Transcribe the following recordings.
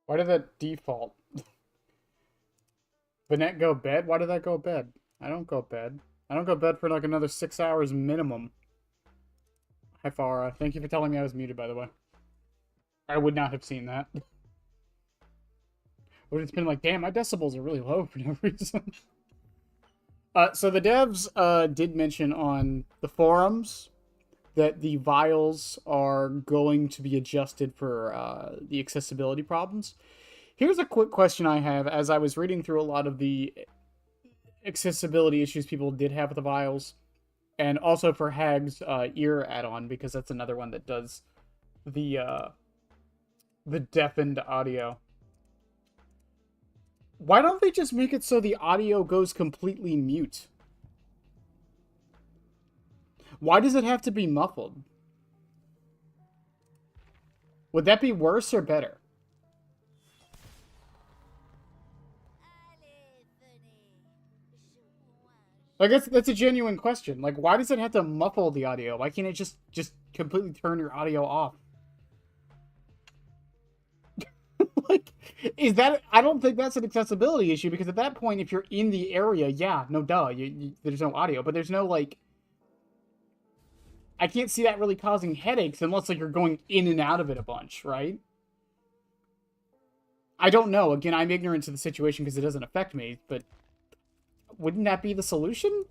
Why did that default? Vanette go bed? Why did that go bed? I don't go bed. I don't go bed for like another 6 hours minimum. Hi, Farah. Thank you for telling me I was muted, by the way. I would not have seen that. Would have been like, damn, my decibels are really low for no reason. So the devs did mention on the forums that the vials are going to be adjusted for the accessibility problems. Here's a quick question I have as I was reading through a lot of the accessibility issues people did have with the vials, and also for Hag's ear add-on, because that's another one that does the deafened audio. Why don't they just make it so the audio goes completely mute? Why does it have to be muffled? Would that be worse or better? Like, that's a genuine question. Like, why does it have to muffle the audio? Why can't it just completely turn your audio off? Like, is that... I don't think that's an accessibility issue, because at that point, if you're in the area, yeah, no duh, there's no audio. But there's no, like... I can't see that really causing headaches unless, like, you're going in and out of it a bunch, right? I don't know. Again, I'm ignorant to the situation because it doesn't affect me, but... wouldn't that be the solution?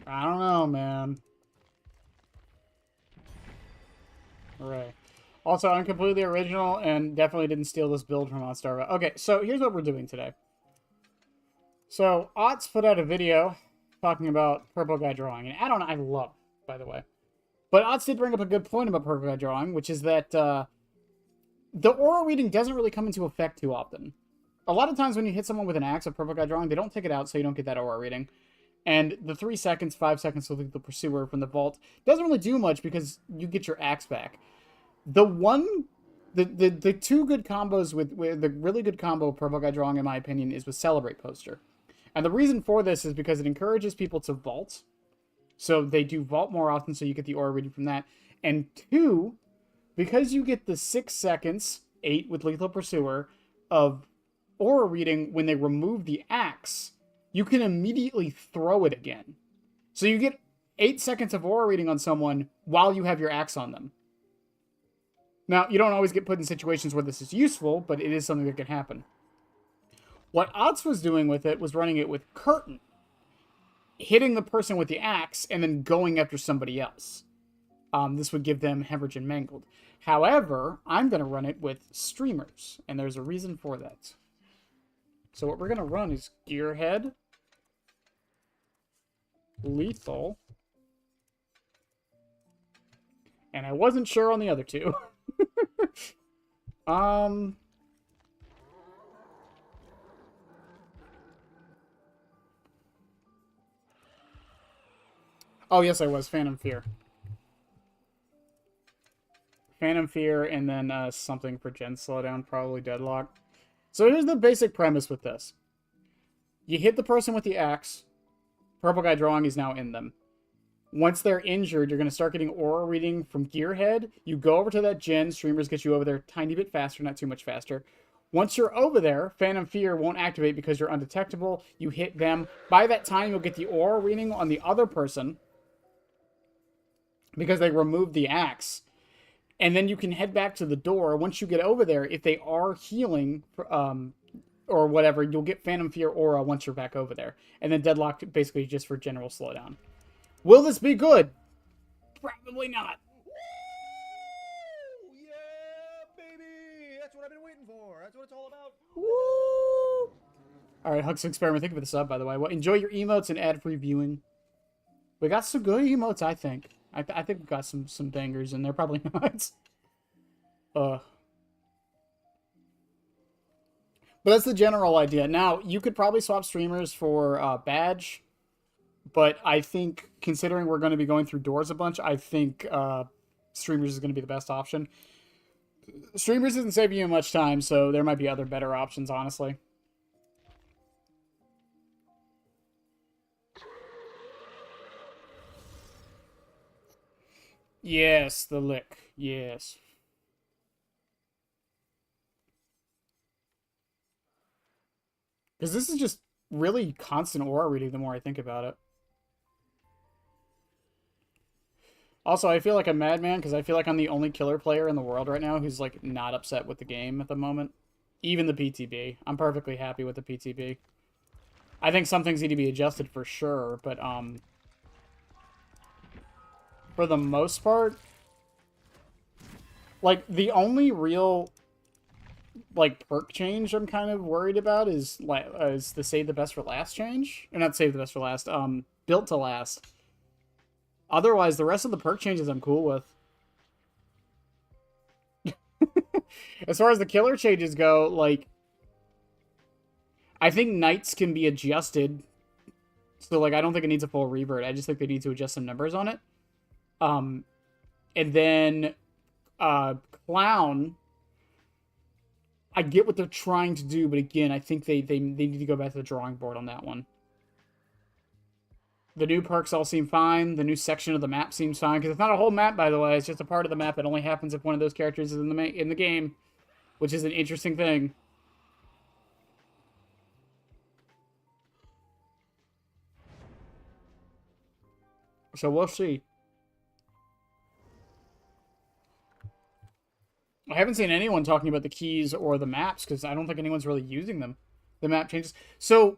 I don't know, man. Alright. Also, I'm completely original and definitely didn't steal this build from Otstarva. Okay, so here's what we're doing today. So, Ots put out a video talking about Purple Guy Drawing, an add-on I love, by the way. But Ots did bring up a good point about Purple Guy Drawing, which is that the aura reading doesn't really come into effect too often. A lot of times when you hit someone with an axe of Purple Guy Drawing, they don't take it out so you don't get that aura reading. And the 3 seconds, 5 seconds to the Pursuer from the vault doesn't really do much because you get your axe back. The two good combos with the really good combo of Purple Guy Drawing, in my opinion, is with Celebrate Poster. And the reason for this is because it encourages people to vault. So they do vault more often, so you get the aura reading from that. And 2, because you get the 6 seconds, 8 with Lethal Pursuer, of aura reading when they remove the axe, you can immediately throw it again. So you get 8 seconds of aura reading on someone while you have your axe on them. Now, you don't always get put in situations where this is useful, but it is something that can happen. What Ots was doing with it was running it with Curtain, hitting the person with the axe, and then going after somebody else. This would give them Hemorrhage and Mangled. However, I'm going to run it with Streamers, and there's a reason for that. So what we're going to run is Gearhead, Lethal, and I wasn't sure on the other two. Oh, yes, I was. Phantom Fear. Phantom Fear, and then something for Gen Slowdown, probably Deadlock. So here's the basic premise with this. You hit the person with the axe. Purple Guy Drawing is now in them. Once they're injured, you're going to start getting aura reading from Gearhead. You go over to that gen. Streamers get you over there a tiny bit faster, not too much faster. Once you're over there, Phantom Fear won't activate because you're undetectable. You hit them. By that time, you'll get the aura reading on the other person because they removed the axe. And then you can head back to the door. Once you get over there, if they are healing or whatever, you'll get Phantom Fear aura once you're back over there. And then Deadlock basically just for general slowdown. Will this be good? Probably not. Woo! Yeah, baby! That's what I've been waiting for. That's what it's all about. Woo! Alright, Hux's Experiment, thank you for the sub, by the way. Well, enjoy your emotes and ad-free viewing. We got some good emotes, I think. I think we've got some bangers in there. Probably not. But that's the general idea. Now, you could probably swap streamers for Badge. But I think, considering we're going to be going through doors a bunch, I think Streamers is going to be the best option. Streamers isn't saving you much time, so there might be other better options, honestly. Yes, the lick. Yes. Because this is just really constant aura reading the more I think about it. Also, I feel like a madman because I feel like I'm the only killer player in the world right now who's like not upset with the game at the moment. Even the PTB. I'm perfectly happy with the PTB. I think some things need to be adjusted for sure, but for the most part, like the only real like perk change I'm kind of worried about is the save the best for last change, or not save the best for last. Built to last. Otherwise, the rest of the perk changes I'm cool with. As far as the killer changes go, like I think knights can be adjusted. So like I don't think it needs a full revert. I just think they need to adjust some numbers on it. Um, and then clown. I get what they're trying to do, but again, I think they need to go back to the drawing board on that one. The new perks all seem fine. The new section of the map seems fine because it's not a whole map, by the way. It's just a part of the map that only happens if one of those characters is in the game, which is an interesting thing. So we'll see. I haven't seen anyone talking about the keys or the maps because I don't think anyone's really using them. The map changes. So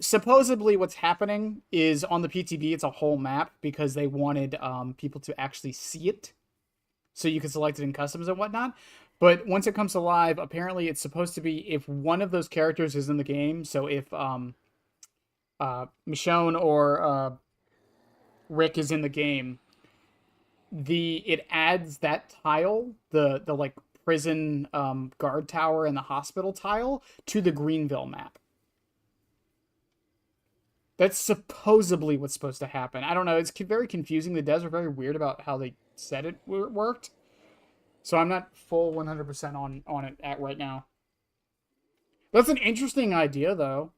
supposedly what's happening is on the PTB it's a whole map because they wanted people to actually see it so you can select it in customs and whatnot. But once it comes to live, apparently it's supposed to be if one of those characters is in the game. So if Michonne or Rick is in the game, it adds that tile, the like prison guard tower and the hospital tile to the Greenville map. That's supposedly what's supposed to happen. I don't know. It's very confusing. The devs are very weird about how they said it worked. So I'm not full 100% on it right now. That's an interesting idea, though.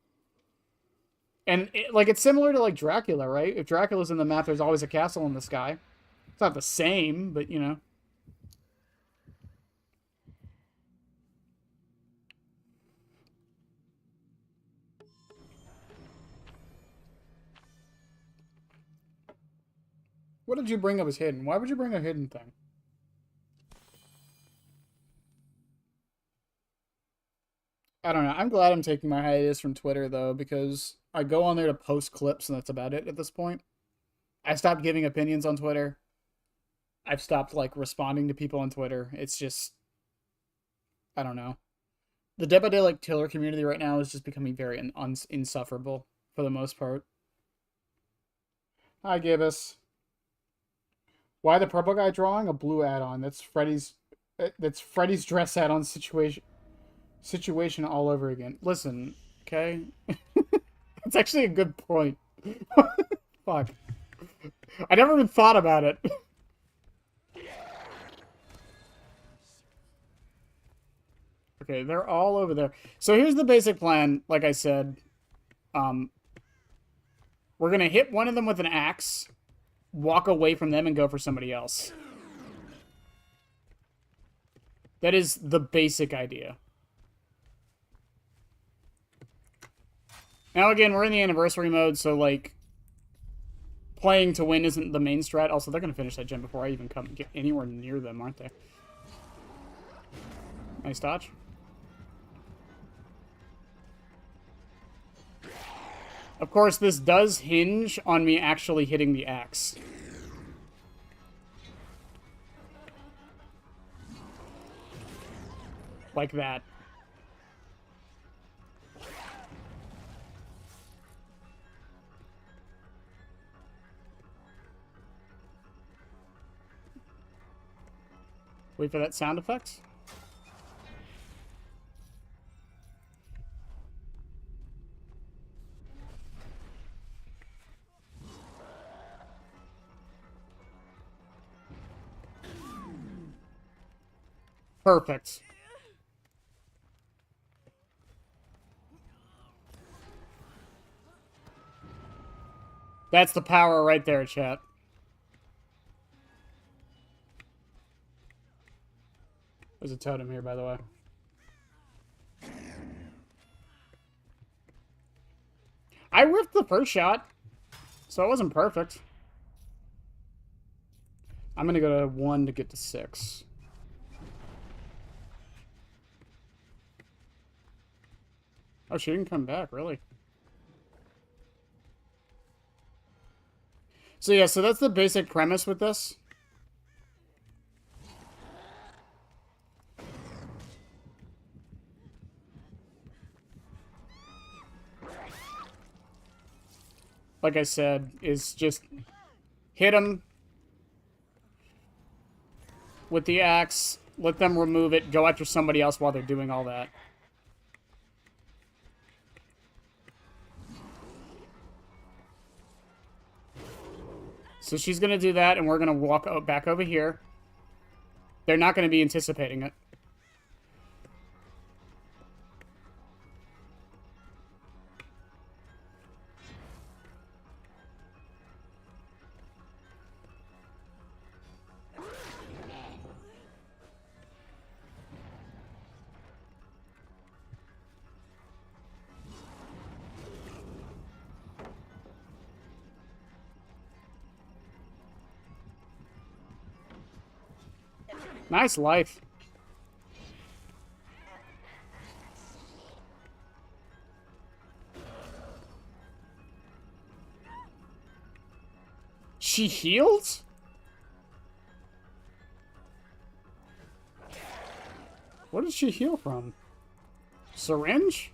And it's similar to like Dracula, right? If Dracula's in the map, there's always a castle in the sky. It's not the same, but you know. What did you bring up as hidden? Why would you bring a hidden thing? I don't know. I'm glad I'm taking my hiatus from Twitter, though, because I go on there to post clips, and that's about it at this point. I stopped giving opinions on Twitter. I've stopped, like, responding to people on Twitter. It's just... I don't know. The Dead by Daylight killer community right now is just becoming very insufferable, for the most part. Hi, Gibbous. Why the purple guy drawing a blue add-on? That's Freddy's dress add-on situation all over again. Listen, okay? That's actually a good point. Fuck. I never even thought about it. Okay, they're all over there. So here's the basic plan, like I said. We're gonna hit one of them with an axe, walk away from them, and go for somebody else. That is the basic idea. Now, again, we're in the anniversary mode, so, like, playing to win isn't the main strat. Also, they're going to finish that gen before I even get anywhere near them, aren't they? Nice dodge. Of course, this does hinge on me actually hitting the axe. Like that. Wait for that sound effect. Perfect. That's the power right there, chat. There's a totem here, by the way. I whiffed the first shot, so it wasn't perfect. I'm gonna go to 1 to get to 6. Oh, she didn't come back, really? So yeah, so that's the basic premise with this. Like I said, is just hit them with the axe, let them remove it, go after somebody else while they're doing all that. So she's going to do that, and we're going to walk back over here. They're not going to be anticipating it. Nice life. She healed? What did she heal from? Syringe?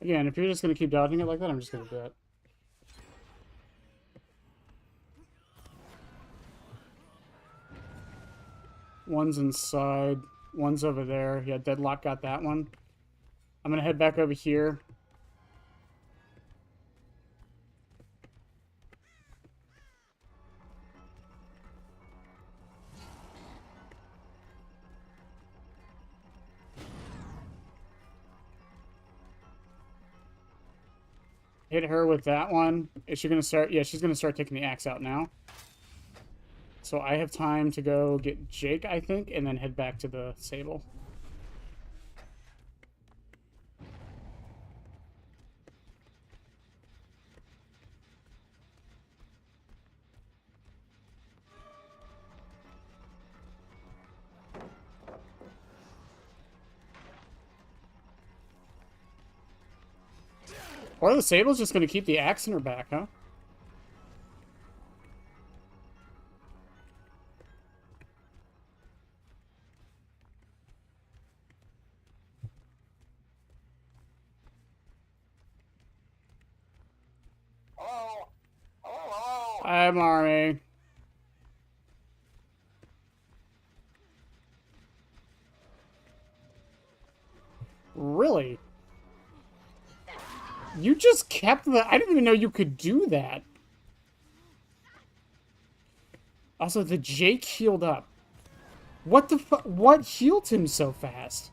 Again, if you're just going to keep dodging it like that, I'm just going to do it. One's inside. One's over there. Yeah, Deadlock got that one. I'm going to head back over here. Hit her with that one. Is she going to start? Yeah, she's going to start taking the axe out now. So I have time to go get Jake, I think, and then head back to the Sable. Or the Sable's just going to keep the axe in her back, huh? Hi, Marmy. Really? You just kept the... I didn't even know you could do that. Also, the Jake healed up. What the fuck? What healed him so fast?